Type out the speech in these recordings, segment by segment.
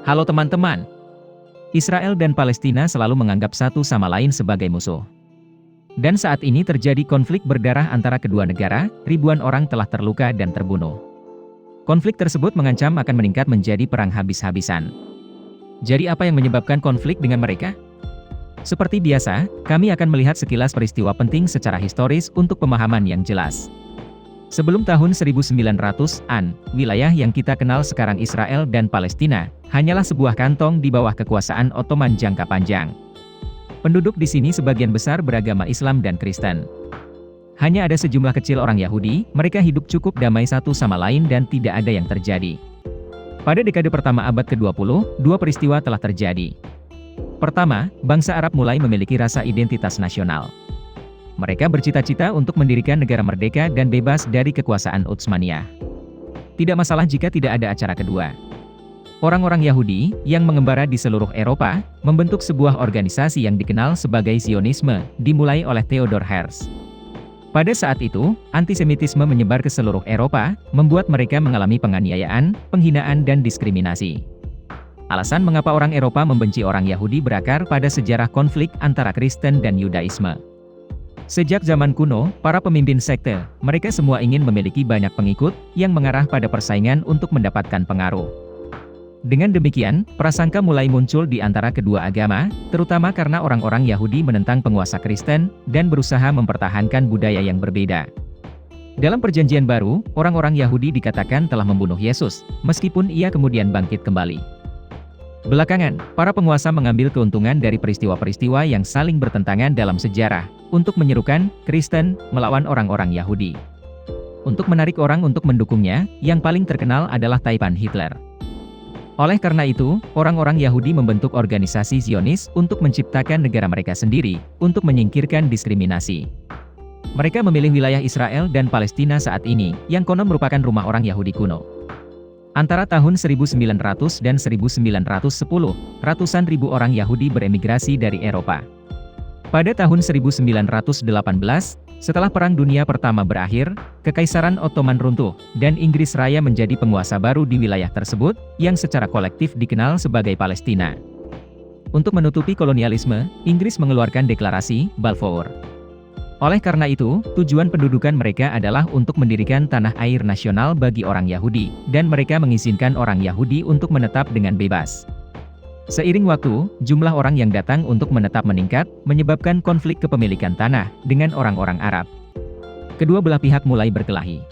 Halo teman-teman, Israel dan Palestina selalu menganggap satu sama lain sebagai musuh. Dan saat ini terjadi konflik berdarah antara kedua negara, ribuan orang telah terluka dan terbunuh. Konflik tersebut mengancam akan meningkat menjadi perang habis-habisan. Jadi apa yang menyebabkan konflik dengan mereka? Seperti biasa, kami akan melihat sekilas peristiwa penting secara historis untuk pemahaman yang jelas. Sebelum tahun 1900-an, wilayah yang kita kenal sekarang Israel dan Palestina, hanyalah sebuah kantong di bawah kekuasaan Ottoman jangka panjang. Penduduk di sini sebagian besar beragama Islam dan Kristen. Hanya ada sejumlah kecil orang Yahudi, mereka hidup cukup damai satu sama lain dan tidak ada yang terjadi. Pada dekade pertama abad ke-20, dua peristiwa telah terjadi. Pertama, bangsa Arab mulai memiliki rasa identitas nasional. Mereka bercita-cita untuk mendirikan negara merdeka dan bebas dari kekuasaan Utsmaniyah. Tidak masalah jika tidak ada acara kedua. Orang-orang Yahudi, yang mengembara di seluruh Eropa, membentuk sebuah organisasi yang dikenal sebagai Zionisme, dimulai oleh Theodor Herzl. Pada saat itu, antisemitisme menyebar ke seluruh Eropa, membuat mereka mengalami penganiayaan, penghinaan dan diskriminasi. Alasan mengapa orang Eropa membenci orang Yahudi berakar pada sejarah konflik antara Kristen dan Yudaisme. Sejak zaman kuno, para pemimpin sekte, mereka semua ingin memiliki banyak pengikut, yang mengarah pada persaingan untuk mendapatkan pengaruh. Dengan demikian, prasangka mulai muncul di antara kedua agama, terutama karena orang-orang Yahudi menentang penguasa Kristen, dan berusaha mempertahankan budaya yang berbeda. Dalam Perjanjian Baru, orang-orang Yahudi dikatakan telah membunuh Yesus, meskipun ia kemudian bangkit kembali. Belakangan, para penguasa mengambil keuntungan dari peristiwa-peristiwa yang saling bertentangan dalam sejarah, untuk menyerukan Kristen melawan orang-orang Yahudi. Untuk menarik orang untuk mendukungnya, yang paling terkenal adalah taipan Hitler. Oleh karena itu, orang-orang Yahudi membentuk organisasi Zionis untuk menciptakan negara mereka sendiri, untuk menyingkirkan diskriminasi. Mereka memilih wilayah Israel dan Palestina saat ini, yang konon merupakan rumah orang Yahudi kuno. Antara tahun 1900 dan 1910, ratusan ribu orang Yahudi beremigrasi dari Eropa. Pada tahun 1918, setelah Perang Dunia Pertama berakhir, Kekaisaran Ottoman runtuh, dan Inggris Raya menjadi penguasa baru di wilayah tersebut, yang secara kolektif dikenal sebagai Palestina. Untuk menutupi kolonialisme, Inggris mengeluarkan deklarasi Balfour. Oleh karena itu, tujuan pendudukan mereka adalah untuk mendirikan tanah air nasional bagi orang Yahudi, dan mereka mengizinkan orang Yahudi untuk menetap dengan bebas. Seiring waktu, jumlah orang yang datang untuk menetap meningkat, menyebabkan konflik kepemilikan tanah dengan orang-orang Arab. Kedua belah pihak mulai berkelahi.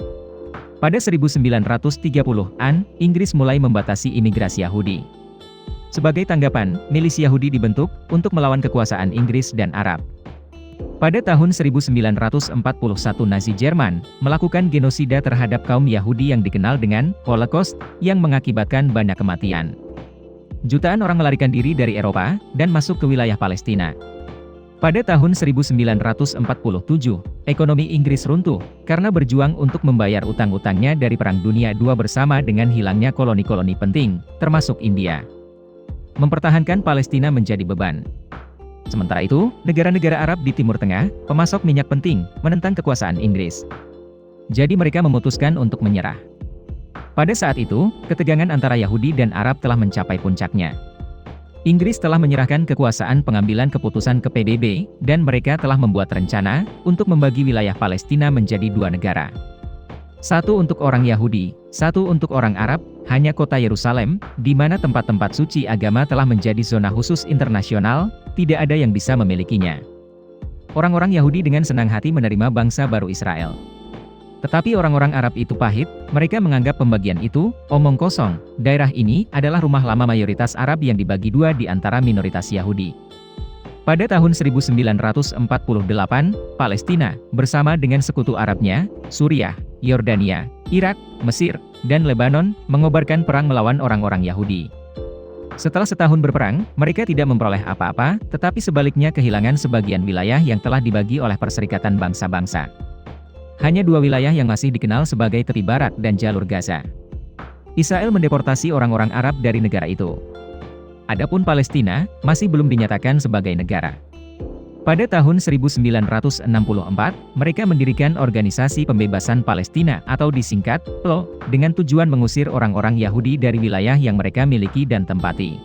Pada 1930-an, Inggris mulai membatasi imigrasi Yahudi. Sebagai tanggapan, milisi Yahudi dibentuk untuk melawan kekuasaan Inggris dan Arab. Pada tahun 1941 Nazi Jerman melakukan genosida terhadap kaum Yahudi yang dikenal dengan Holocaust, yang mengakibatkan banyak kematian. Jutaan orang melarikan diri dari Eropa, dan masuk ke wilayah Palestina. Pada tahun 1947, ekonomi Inggris runtuh, karena berjuang untuk membayar utang-utangnya dari Perang Dunia II bersama dengan hilangnya koloni-koloni penting, termasuk India. Mempertahankan Palestina menjadi beban. Sementara itu, negara-negara Arab di Timur Tengah, pemasok minyak penting, menentang kekuasaan Inggris. Jadi mereka memutuskan untuk menyerah. Pada saat itu, ketegangan antara Yahudi dan Arab telah mencapai puncaknya. Inggris telah menyerahkan kekuasaan pengambilan keputusan ke PBB, dan mereka telah membuat rencana untuk membagi wilayah Palestina menjadi dua negara. Satu untuk orang Yahudi, satu untuk orang Arab, hanya kota Yerusalem, di mana tempat-tempat suci agama telah menjadi zona khusus internasional, tidak ada yang bisa memilikinya. Orang-orang Yahudi dengan senang hati menerima bangsa baru Israel. Tetapi orang-orang Arab itu pahit, mereka menganggap pembagian itu omong kosong. Daerah ini adalah rumah lama mayoritas Arab yang dibagi dua di antara minoritas Yahudi. Pada tahun 1948, Palestina, bersama dengan sekutu Arabnya, Suriah, Yordania, Irak, Mesir, dan Lebanon, mengobarkan perang melawan orang-orang Yahudi. Setelah setahun berperang, mereka tidak memperoleh apa-apa, tetapi sebaliknya kehilangan sebagian wilayah yang telah dibagi oleh Perserikatan Bangsa-Bangsa. Hanya dua wilayah yang masih dikenal sebagai tepi barat dan jalur Gaza. Israel mendeportasi orang-orang Arab dari negara itu. Adapun Palestina, masih belum dinyatakan sebagai negara. Pada tahun 1964, mereka mendirikan Organisasi Pembebasan Palestina atau disingkat PLO, dengan tujuan mengusir orang-orang Yahudi dari wilayah yang mereka miliki dan tempati.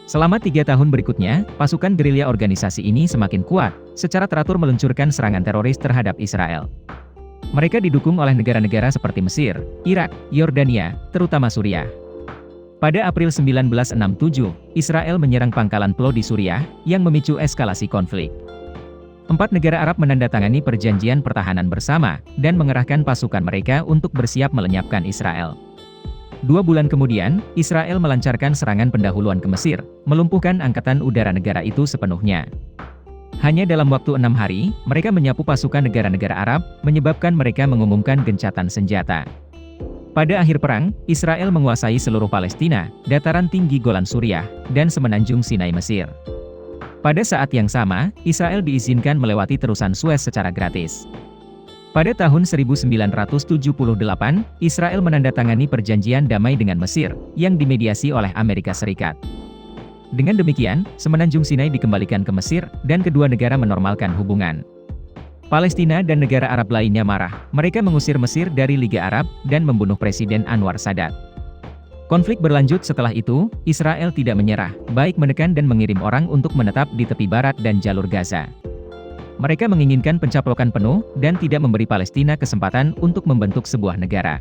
Selama 3 tahun berikutnya, pasukan gerilya organisasi ini semakin kuat, secara teratur meluncurkan serangan teroris terhadap Israel. Mereka didukung oleh negara-negara seperti Mesir, Irak, Yordania, terutama Suriah. Pada April 1967, Israel menyerang pangkalan PLO di Suriah, yang memicu eskalasi konflik. 4 negara Arab menandatangani perjanjian pertahanan bersama, dan mengerahkan pasukan mereka untuk bersiap melenyapkan Israel. 2 bulan kemudian, Israel melancarkan serangan pendahuluan ke Mesir, melumpuhkan angkatan udara negara itu sepenuhnya. Hanya dalam waktu 6 hari, mereka menyapu pasukan negara-negara Arab, menyebabkan mereka mengumumkan gencatan senjata. Pada akhir perang, Israel menguasai seluruh Palestina, dataran tinggi Golan Suriah, dan semenanjung Sinai Mesir. Pada saat yang sama, Israel diizinkan melewati terusan Suez secara gratis. Pada tahun 1978, Israel menandatangani perjanjian damai dengan Mesir, yang dimediasi oleh Amerika Serikat. Dengan demikian, semenanjung Sinai dikembalikan ke Mesir, dan kedua negara menormalkan hubungan. Palestina dan negara Arab lainnya marah. Mereka mengusir Mesir dari Liga Arab, dan membunuh Presiden Anwar Sadat. Konflik berlanjut setelah itu, Israel tidak menyerah, baik menekan dan mengirim orang untuk menetap di tepi barat dan jalur Gaza. Mereka menginginkan pencaplokan penuh, dan tidak memberi Palestina kesempatan untuk membentuk sebuah negara.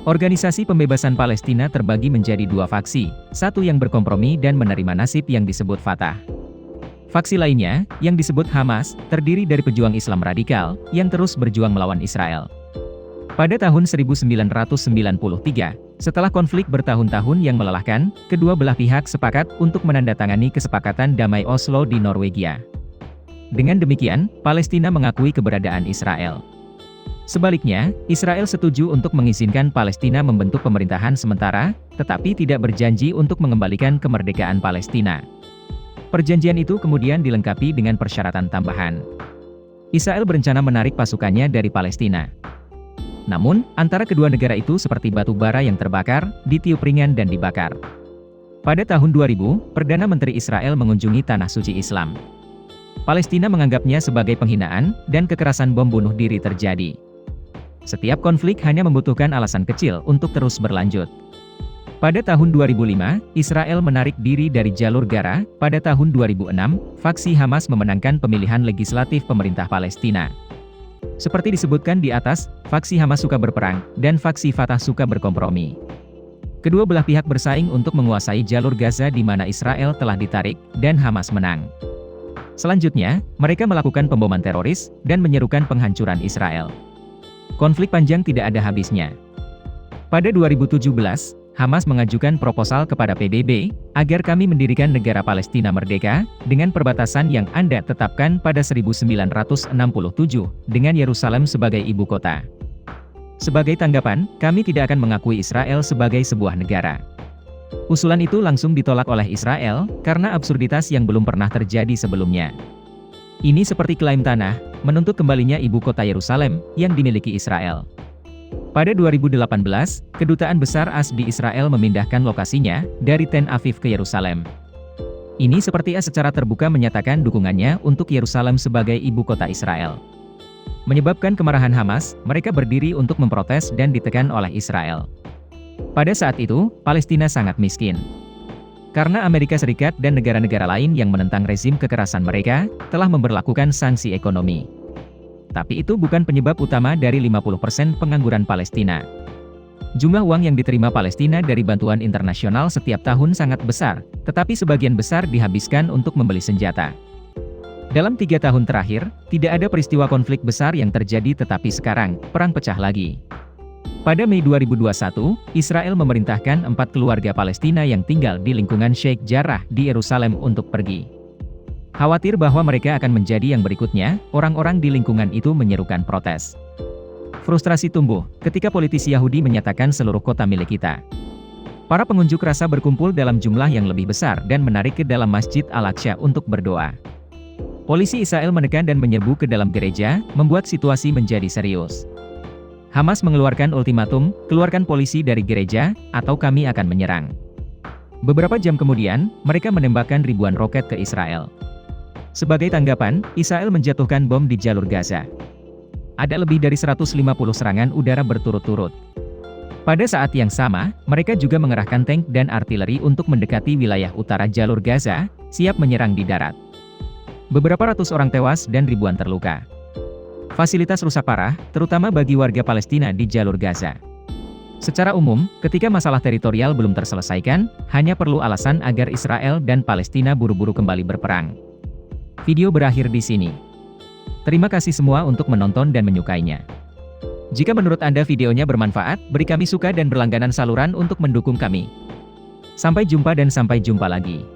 Organisasi Pembebasan Palestina terbagi menjadi 2 faksi, satu yang berkompromi dan menerima nasib yang disebut Fatah. Faksi lainnya, yang disebut Hamas, terdiri dari pejuang Islam radikal, yang terus berjuang melawan Israel. Pada tahun 1993, setelah konflik bertahun-tahun yang melelahkan, kedua belah pihak sepakat untuk menandatangani kesepakatan damai Oslo di Norwegia. Dengan demikian, Palestina mengakui keberadaan Israel. Sebaliknya, Israel setuju untuk mengizinkan Palestina membentuk pemerintahan sementara, tetapi tidak berjanji untuk mengembalikan kemerdekaan Palestina. Perjanjian itu kemudian dilengkapi dengan persyaratan tambahan. Israel berencana menarik pasukannya dari Palestina. Namun, antara kedua negara itu seperti batu bara yang terbakar, ditiup ringan dan dibakar. Pada tahun 2000, Perdana Menteri Israel mengunjungi Tanah Suci Islam. Palestina menganggapnya sebagai penghinaan, dan kekerasan bom bunuh diri terjadi. Setiap konflik hanya membutuhkan alasan kecil untuk terus berlanjut. Pada tahun 2005, Israel menarik diri dari jalur Gaza. Pada tahun 2006, faksi Hamas memenangkan pemilihan legislatif pemerintah Palestina. Seperti disebutkan di atas, faksi Hamas suka berperang, dan faksi Fatah suka berkompromi. Kedua belah pihak bersaing untuk menguasai jalur Gaza di mana Israel telah ditarik, dan Hamas menang. Selanjutnya, mereka melakukan pemboman teroris, dan menyerukan penghancuran Israel. Konflik panjang tidak ada habisnya. Pada 2017, Hamas mengajukan proposal kepada PBB, agar kami mendirikan negara Palestina merdeka, dengan perbatasan yang Anda tetapkan pada 1967, dengan Yerusalem sebagai ibu kota. Sebagai tanggapan, kami tidak akan mengakui Israel sebagai sebuah negara. Usulan itu langsung ditolak oleh Israel, karena absurditas yang belum pernah terjadi sebelumnya. Ini seperti klaim tanah, menuntut kembalinya ibu kota Yerusalem, yang dimiliki Israel. Pada 2018, Kedutaan Besar AS di Israel memindahkan lokasinya, dari Tel Aviv ke Yerusalem. Ini seperti secara terbuka menyatakan dukungannya untuk Yerusalem sebagai ibu kota Israel. Menyebabkan kemarahan Hamas, mereka berdiri untuk memprotes dan ditekan oleh Israel. Pada saat itu, Palestina sangat miskin. Karena Amerika Serikat dan negara-negara lain yang menentang rezim kekerasan mereka, telah memberlakukan sanksi ekonomi. Tapi itu bukan penyebab utama dari 50% pengangguran Palestina. Jumlah uang yang diterima Palestina dari bantuan internasional setiap tahun sangat besar, tetapi sebagian besar dihabiskan untuk membeli senjata. Dalam 3 tahun terakhir, tidak ada peristiwa konflik besar yang terjadi tetapi sekarang, perang pecah lagi. Pada Mei 2021, Israel memerintahkan 4 keluarga Palestina yang tinggal di lingkungan Sheikh Jarrah di Yerusalem untuk pergi. Khawatir bahwa mereka akan menjadi yang berikutnya, orang-orang di lingkungan itu menyerukan protes. Frustrasi tumbuh, ketika politisi Yahudi menyatakan seluruh kota milik kita. Para pengunjuk rasa berkumpul dalam jumlah yang lebih besar dan menarik ke dalam Masjid Al-Aqsa untuk berdoa. Polisi Israel menekan dan menyerbu ke dalam gereja, membuat situasi menjadi serius. Hamas mengeluarkan ultimatum, keluarkan polisi dari gereja, atau kami akan menyerang. Beberapa jam kemudian, mereka menembakkan ribuan roket ke Israel. Sebagai tanggapan, Israel menjatuhkan bom di jalur Gaza. Ada lebih dari 150 serangan udara berturut-turut. Pada saat yang sama, mereka juga mengerahkan tank dan artileri untuk mendekati wilayah utara jalur Gaza, siap menyerang di darat. Beberapa ratus orang tewas dan ribuan terluka. Fasilitas rusak parah, terutama bagi warga Palestina di jalur Gaza. Secara umum, ketika masalah teritorial belum terselesaikan, hanya perlu alasan agar Israel dan Palestina buru-buru kembali berperang. Video berakhir di sini. Terima kasih semua untuk menonton dan menyukainya. Jika menurut Anda videonya bermanfaat, beri kami suka dan berlangganan saluran untuk mendukung kami. Sampai jumpa dan sampai jumpa lagi.